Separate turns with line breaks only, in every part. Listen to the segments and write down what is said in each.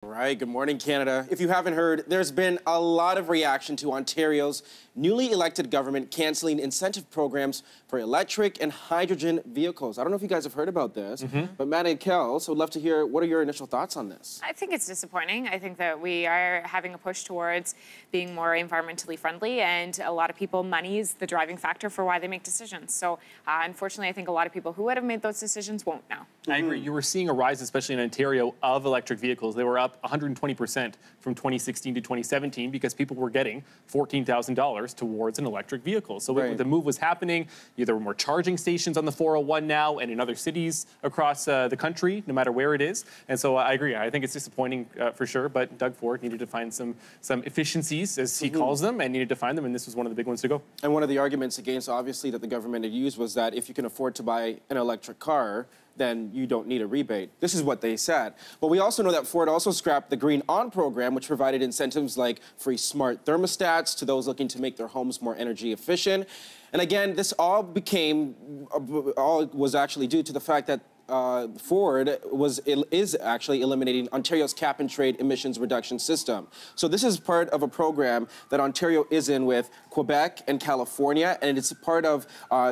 Right, good morning, Canada. If you haven't heard, there's been a lot of reaction to Ontario's newly elected government cancelling incentive programs for electric and hydrogen vehicles. I don't know if you guys have heard about this, but Matt and Kelsey, would love to hear, what are your initial thoughts on this?
I think it's disappointing. I think that we are having a push towards being more environmentally friendly, and a lot of people, money is the driving factor for why they make decisions. So unfortunately, I think a lot of people who would have made those decisions won't now.
I agree. You were seeing a rise, especially in Ontario, of electric vehicles. They were up 120% from 2016 to 2017 because people were getting $14,000 towards an electric vehicle. So the move was happening. There were more charging stations on the 401 now and in other cities across the country, no matter where it is. And so I agree. I think it's disappointing for sure, but Doug Ford needed to find some efficiencies, as he calls them, and needed to find them, and this was one of the big ones to go.
And one of the arguments against, obviously, that the government had used was that if you can afford to buy an electric car, then you don't need a rebate. This is what they said. But we also know that Ford also scrapped the Green On program, which provided incentives like free smart thermostats to those looking to make their homes more energy efficient. And again, this all was actually due to the fact that Ford is actually eliminating Ontario's cap-and-trade emissions reduction system. So this is part of a program that Ontario is in with Quebec and California, and it's part of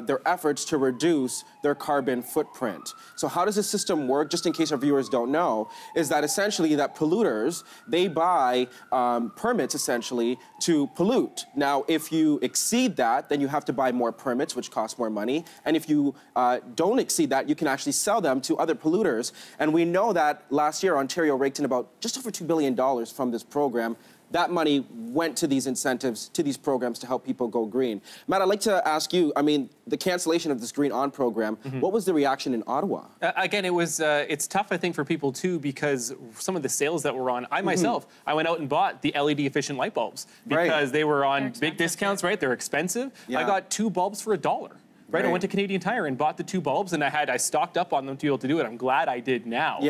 their efforts to reduce their carbon footprint. So how does this system work, just in case our viewers don't know, is that essentially that polluters, they buy permits essentially to pollute. Now, if you exceed that, then you have to buy more permits, which cost more money. And if you don't exceed that, you can actually sell them to other polluters. And we know that last year, Ontario raked in about just over $2 billion from this program. That money went to these incentives, to these programs to help people go green. Matt, I'd like to ask you, I mean, the cancellation of this Green On program, what was the reaction in Ottawa?
Again, it's tough, I think, for people, too, because some of the sales that were on, I myself, I went out and bought the LED-efficient light bulbs because they were on big discounts, right? They're expensive. I got 2 bulbs for $1. Right, I went to Canadian Tire and bought the 2 bulbs, and I stocked up on them to be able to do it. I'm glad I did now.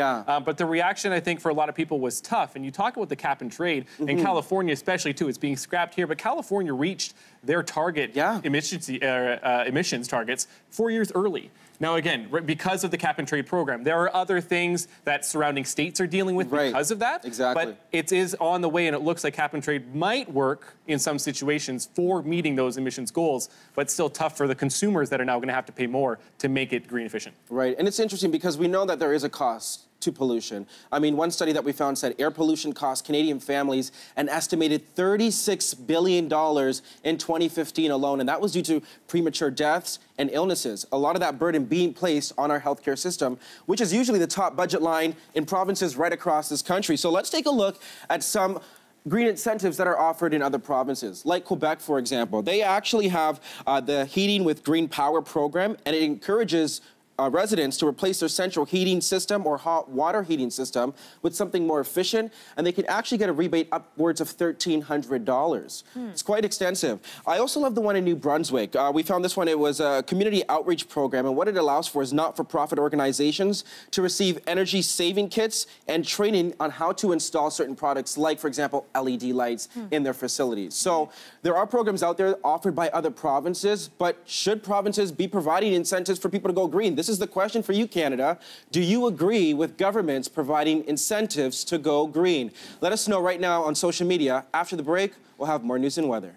But the reaction, I think, for a lot of people was tough. And you talk about the cap and trade, in California especially, too. It's being scrapped here, but California reached their target emissions targets 4 years early. Now, again, because of the cap-and-trade program, there are other things that surrounding states are dealing with because of that. But it is on the way, and it looks like cap-and-trade might work in some situations for meeting those emissions goals, but still tough for the consumers that are now going to have to pay more to make it green efficient.
Right, and it's interesting because we know that there is a cost to pollution. I mean, one study that we found said air pollution cost Canadian families an estimated $36 billion in 2015 alone, and that was due to premature deaths and illnesses. A lot of that burden being placed on our healthcare system, which is usually the top budget line in provinces right across this country. So let's take a look at some green incentives that are offered in other provinces, like Quebec, for example. They actually have the Heating with Green Power program, and it encourages residents to replace their central heating system or hot water heating system with something more efficient, and they can actually get a rebate upwards of $1,300. It's quite extensive. I also love the one in New Brunswick. We found this one. It was a community outreach program, and what it allows for is not-for-profit organizations to receive energy-saving kits and training on how to install certain products, like, for example, LED lights in their facilities. So there are programs out there offered by other provinces, but should provinces be providing incentives for people to go green? This is the question for you, Canada. Do you agree with governments providing incentives to go green? Let us know right now on social media. After the break, we'll have more news and weather.